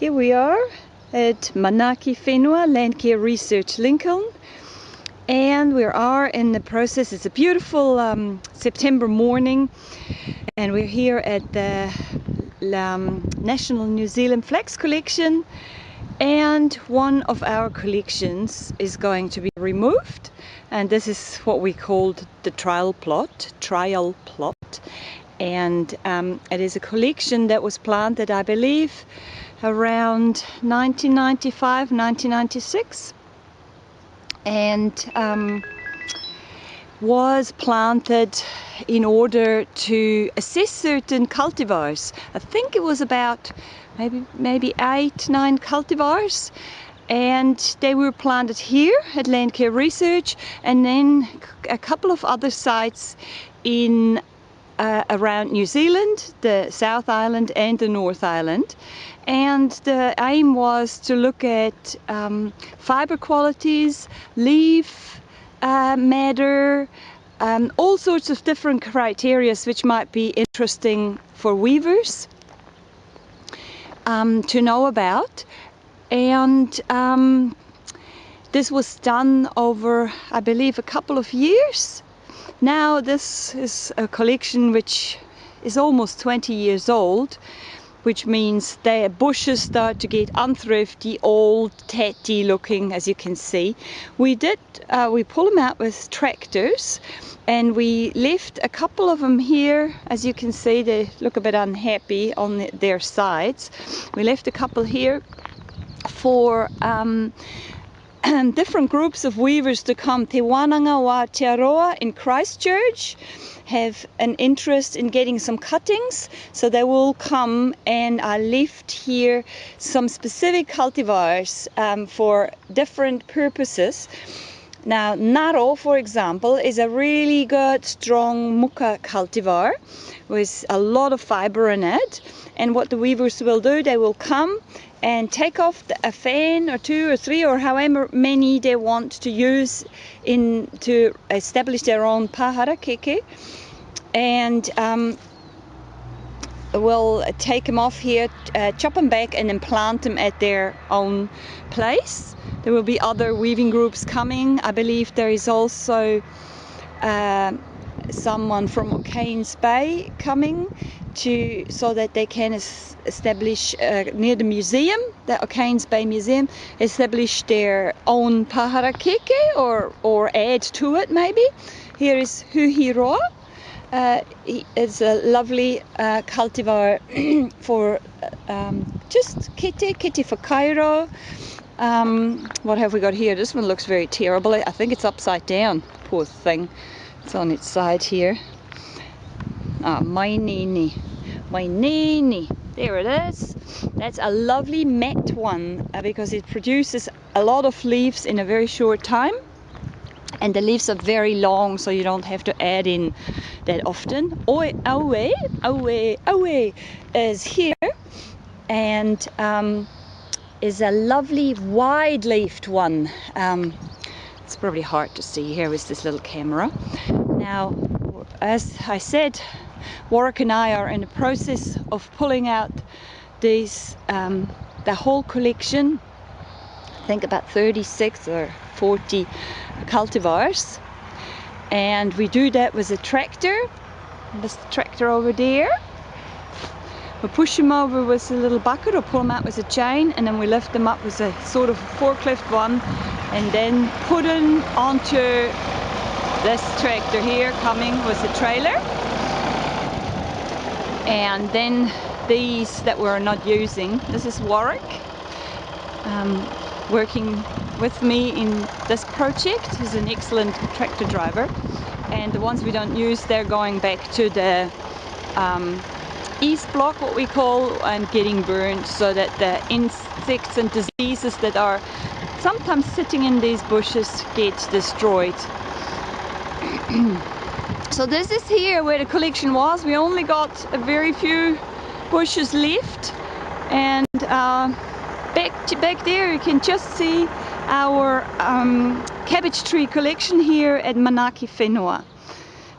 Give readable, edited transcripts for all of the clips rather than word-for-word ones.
Here we are at Manaki Whenua Landcare Research Lincoln, and we are in the process. It's a beautiful September morning, and we're here at the National New Zealand Flax Collection, and one of our collections is going to be removed, and this is what we called the trial plot. And it is a collection that was planted, I believe, around 1995, 1996, and was planted in order to assess certain cultivars. I think it was about maybe 8-9 cultivars, and they were planted here at Landcare Research, and then a couple of other sites in around New Zealand, the South Island and the North Island. And the aim was to look at fiber qualities, leaf matter, all sorts of different criteria which might be interesting for weavers to know about. And this was done over, I believe, a couple of years. Now this is a collection which is almost 20 years old, which means the bushes start to get unthrifty, old, tatty looking, as you can see. We pull them out with tractors, and we left a couple of them here. As you can see, they look a bit unhappy on their sides. We left a couple here for different groups of weavers to come. Te Wānanga wa Te Aroa in Christchurch have an interest in getting some cuttings, so they will come, and I left here some specific cultivars for different purposes. Now, Naro, for example, is a really good, strong muka cultivar with a lot of fiber in it, and what the weavers will do, they will come and take off a fan or two or three or however many they want to use to establish their own Harakeke, and we'll take them off here, chop them back, and then plant them at their own place. There will be other weaving groups coming. I believe there is also someone from O'Kane's Bay coming so that they can establish near the museum, the O'Kane's Bay Museum, establish their own Harakeke or add to it maybe. Here is Huhiroa. It's a lovely cultivar for just kete for Cairo. What have we got here? This one looks very terrible. I think it's upside down. Poor thing. It's on its side here. Ah, my nini. There it is. That's a lovely matte one because it produces a lot of leaves in a very short time. And the leaves are very long, so you don't have to add in that often. Aue is here, and is a lovely wide-leafed one. It's probably hard to see here with this little camera. Now, as I said, Warwick and I are in the process of pulling out these, the whole collection. I think about 36 or 40 cultivars, and we do that with a tractor. This tractor over there. We push them over with a little bucket or pull them out with a chain, and then we lift them up with a sort of forklift one, and then put them onto this tractor here coming with a trailer. And then these that we're not using, this is Warwick working with me in this project. He's an excellent tractor driver, and the ones we don't use, they're going back to the east block, what we call, and getting burned so that the insects and diseases that are sometimes sitting in these bushes get destroyed. So this is here where the collection was. We only got a very few bushes left, and back there you can just see our cabbage tree collection here at Manaki Whenua.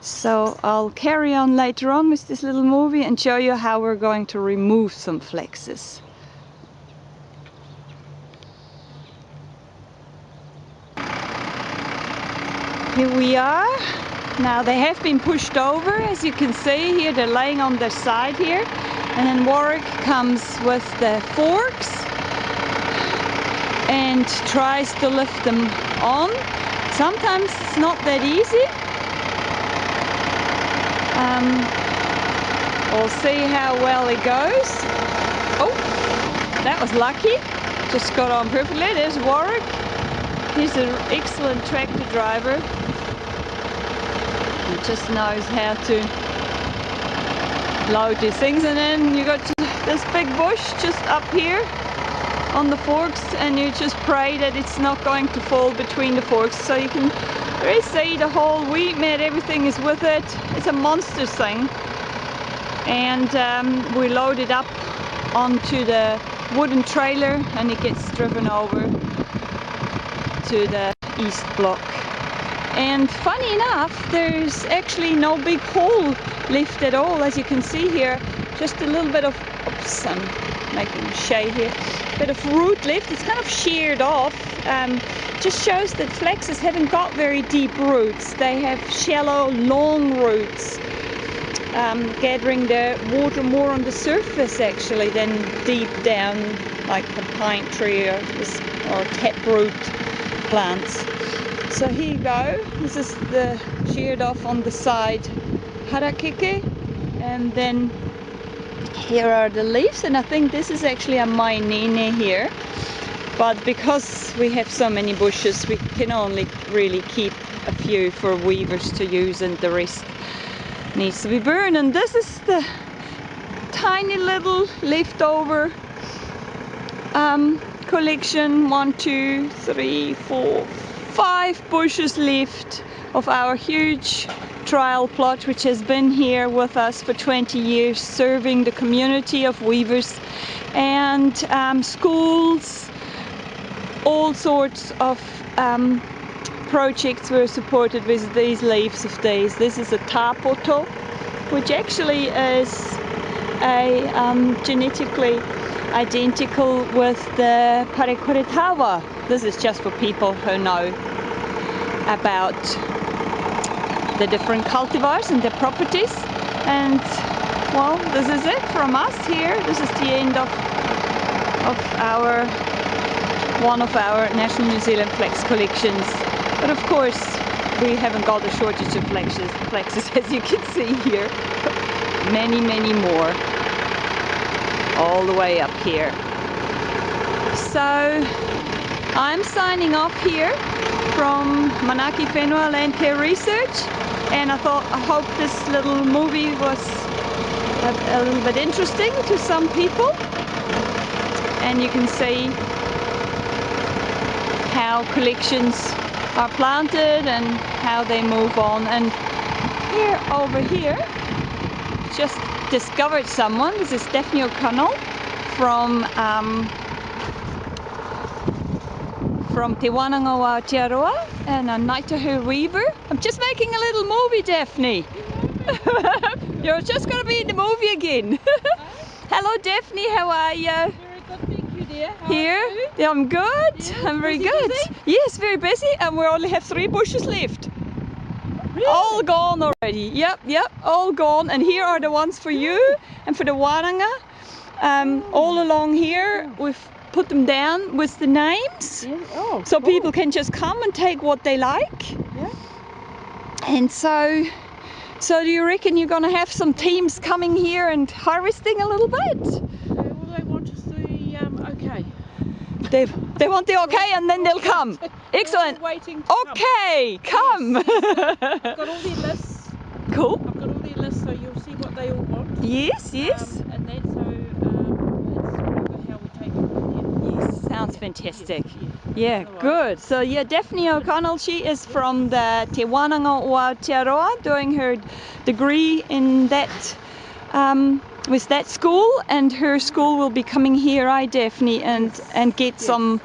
So I'll carry on later on with this little movie and show you how we're going to remove some flaxes. Here we are. Now they have been pushed over, as you can see here. They're laying on their side here. And then Warwick comes with the forks and tries to lift them on. Sometimes it's not that easy. We'll see how well it goes. Oh, that was lucky. Just got on perfectly. There's Warwick. He's an excellent tractor driver. He just knows how to load these things. And then you got this big bush just up here on the forks, and you just pray that it's not going to fall between the forks. So you can really see the whole wheat mat, everything is with it. It's a monster thing. And we load it up onto the wooden trailer, and it gets driven over to the east block. And funny enough, there's actually no big hole left at all, as you can see here. Just a little bit of, oops, I'm making shade here, bit of root left. It's kind of sheared off. Just shows that flaxes haven't got very deep roots. They have shallow, long roots, gathering the water more on the surface actually than deep down, like a pine tree or taproot plants. So here you go. This is the sheared off on the side Harakeke, and then here are the leaves, and I think this is actually a mainene here, but because we have so many bushes we can only really keep a few for weavers to use, and the rest needs to be burned. And this is the tiny little leftover collection. 1, 2, 3, 4, 5 bushes left of our huge trial plot, which has been here with us for 20 years, serving the community of weavers and schools. All sorts of projects were supported with these leaves of these. This is a tapoto, which actually is a genetically identical with the parekuretawa. This is just for people who know about the different cultivars and their properties. And well, this is it from us here. This is the end of our one of our National New Zealand flax collections. But of course, we haven't got a shortage of flaxes as you can see here. Many, many more. All the way up here. So I'm signing off here from Manaki Whenua Land Care Research, and I hope this little movie was a little bit interesting to some people, and you can see how collections are planted and how they move on. And here, over here, just discovered someone. This is Daphne O'Connell from Te Wananga o Aotearoa, and a Naitahu weaver. I'm just making a little movie, Daphne. You're just going to be in the movie again. Hello, Daphne, how are you? Very good, thank you, dear. How Here? are you? Yeah, I'm good. Yeah, I'm very busy, good. busy? Yes, very busy, and we only have 3 bushes left. Really? All gone already. Yep, all gone. And here are the ones for you and for the Waranga. All along here, we've put them down with the names. Yeah. Oh, so cool. people can just come and take what they like. Yeah. And so do you reckon you're going to have some teams coming here and harvesting a little bit? Well, they want us to, okay. They want the okay, and then they'll come. Excellent. Waiting to Okay, come. Yes. I've got all their lists. Cool. I've got all their lists, so you'll see what they all want. Yes. And that, so it's how we take it from there. Yes, sounds fantastic. Yes. Yeah, Otherwise, good. So yeah, Daphne O'Connell, she is from the Te Wananga o Aotearoa, doing her degree in that with that school, and her school will be coming here, Daphne, and get some.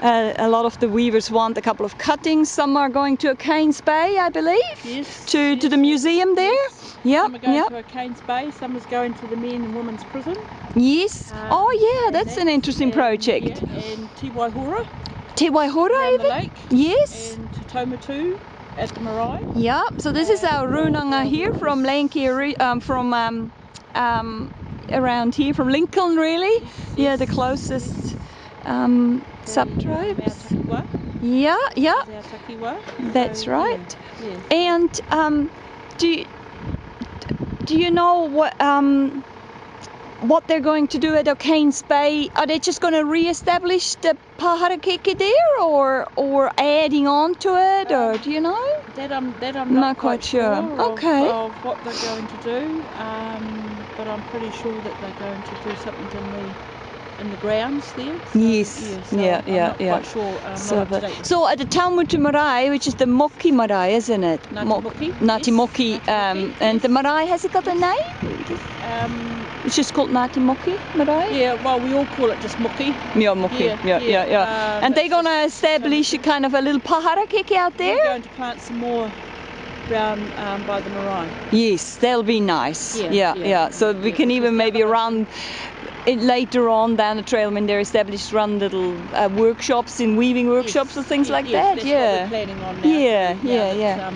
A lot of the weavers want a couple of cuttings. Some are going to O'Kane's Bay, I believe. Yes. To the museum there. Yes. Yep. Some are going to O'Kane's Bay. Some is going to the men and women's prison. Yes. Oh yeah, that's an interesting project. Yeah, and Te Waihora. Te Waihora Around even? the lake. Yes. And Te Taumatu. at the marae. Yeah, so this is our runanga here from Lanky, around here from Lincoln, really. Yes, Yeah, yes, the closest sub-tribes. Takiwa. Yeah, yeah, This is our takiwa. that's So, right. Yeah, And do you know what they're going to do at O'Kane's Bay? Are they just going to re-establish the Harakeke there, or adding on to it, or do you know? That I'm not quite sure. Okay. Of what they're going to do, but I'm pretty sure that they're going to do something in the grounds there. So, Yes. Yeah. Yeah. I'm not quite sure. I'm not up to date. So at the Taumutu Marae, which is the Moki Marae, isn't it? Ngāti Moki. Ngāti Yes, Moki. Ngāti Moki, And yes. the marae, has it got a name? It's just called Ngāti Moki Marae? Yeah, well, we all call it just Moki. Yeah, Moki. Yeah. And they're going to establish a kind of a little Harakeke out there? We're going to plant some more round by the marae. Yes, that'll be nice. Yeah. So we can even maybe run it later on down the trail when they're established, run little workshops, in weaving workshops or things like that. That's Yeah. what we're planning on now. Yeah.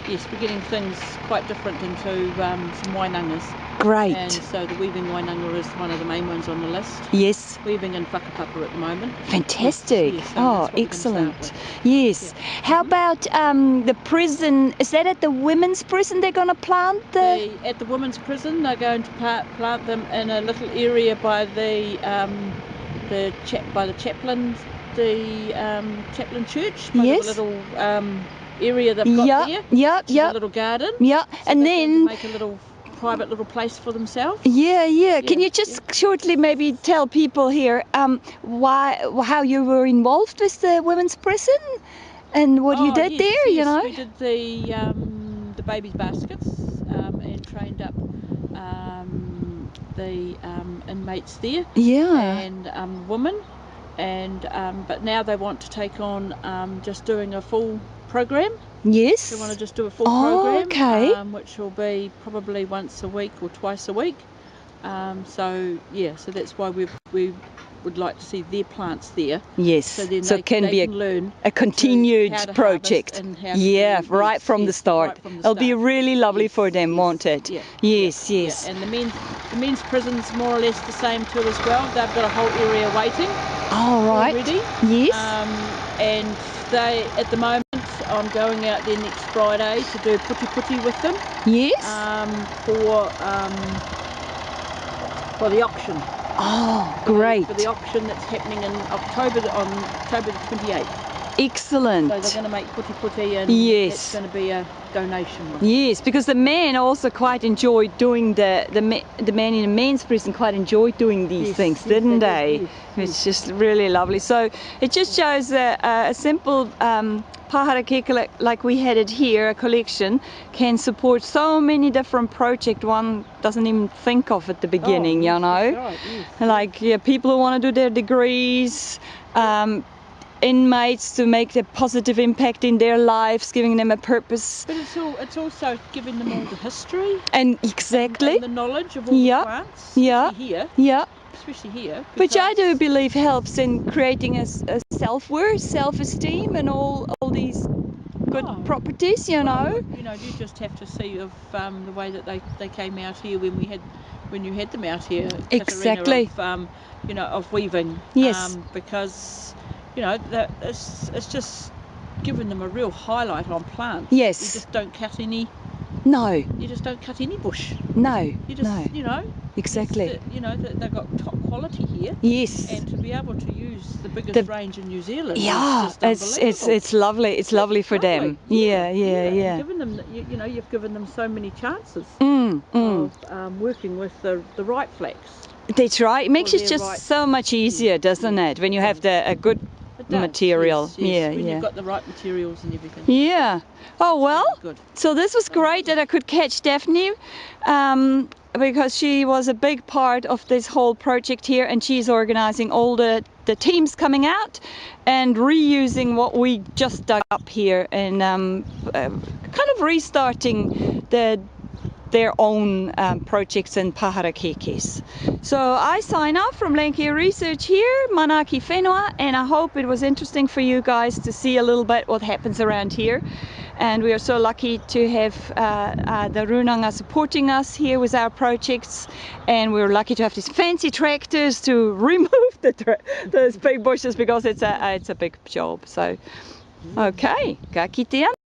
Yes, we're getting things quite different into some wainangas. Great. And so the weaving wainanga is one of the main ones on the list. Yes. Weaving in whakapapa at the moment. Fantastic. Yes, so Excellent. Yes. Yeah. How about the prison? Is that at the women's prison they're going to plant at the women's prison, they're going to plant them in a little area by the chaplain, chaplain church. Yes. The little area they've got there. Yeah. A little garden. Yeah. So and then make a little private little place for themselves. Yeah. Can you just shortly maybe tell people here how you were involved with the women's prison and what you did there? Yes, you know, we did the babies' baskets and trained up the inmates there. Yeah. And women, and but now they want to take on just doing a full program. Yes. They want to just do a full program, okay. Which will be probably once a week or twice a week. So that's why we would like to see their plants there. Yes. So then it can be learn a continued project. Right from the start. It'll be really lovely for them, won't it? Yes. And the men's prison's more or less the same too as well. They've got a whole area waiting. Already. Yes. And they, at the moment, I'm going out there next Friday to do puti with them. Yes. For the auction. Oh, great. For the auction that's happening in October the 28th. Excellent. So they're going to make puti and it's going to be a donation one. Yes, because the men also quite enjoyed doing the men in the men's prison quite enjoyed doing these things, didn't they? It's just really lovely. So it just shows a simple Harakeke like we had it here, a collection, can support so many different projects one doesn't even think of at the beginning, you know? Like people who want to do their degrees, inmates to make a positive impact in their lives, giving them a purpose. But it's also giving them all the history and exactly and the knowledge of all the plants. Especially here. Which I do believe helps in creating a self-worth, self-esteem, and all these good properties, you know. You just have to see of the way that they came out here when you had them out here. Exactly. Katarina, of weaving. Yes. Because that it's just giving them a real highlight on plants. Yes. You just don't cut any. No. You just don't cut any bush. No. You just Exactly. They've got top quality here. Yes. And to be able to use the biggest range in New Zealand. Yeah, it's lovely. It's lovely for them. Yeah. Giving them, you've given them so many chances of working with the right flax. That's right. It makes it just so much easier, doesn't it? When you have a good material. Yes. When you've got the right materials and everything. Yeah. Oh well. Good. So this was great that I could catch Daphne, because she was a big part of this whole project here, and she's organizing all the teams coming out and reusing what we just dug up here, and kind of restarting their own projects and Harakekes. So I sign off from Lanky Research here, Manaki Whenua, and I hope it was interesting for you guys to see a little bit what happens around here. and we are so lucky to have the Runanga supporting us here with our projects, and we're lucky to have these fancy tractors to remove those big bushes, because it's a big job. So okay, ka kite ana.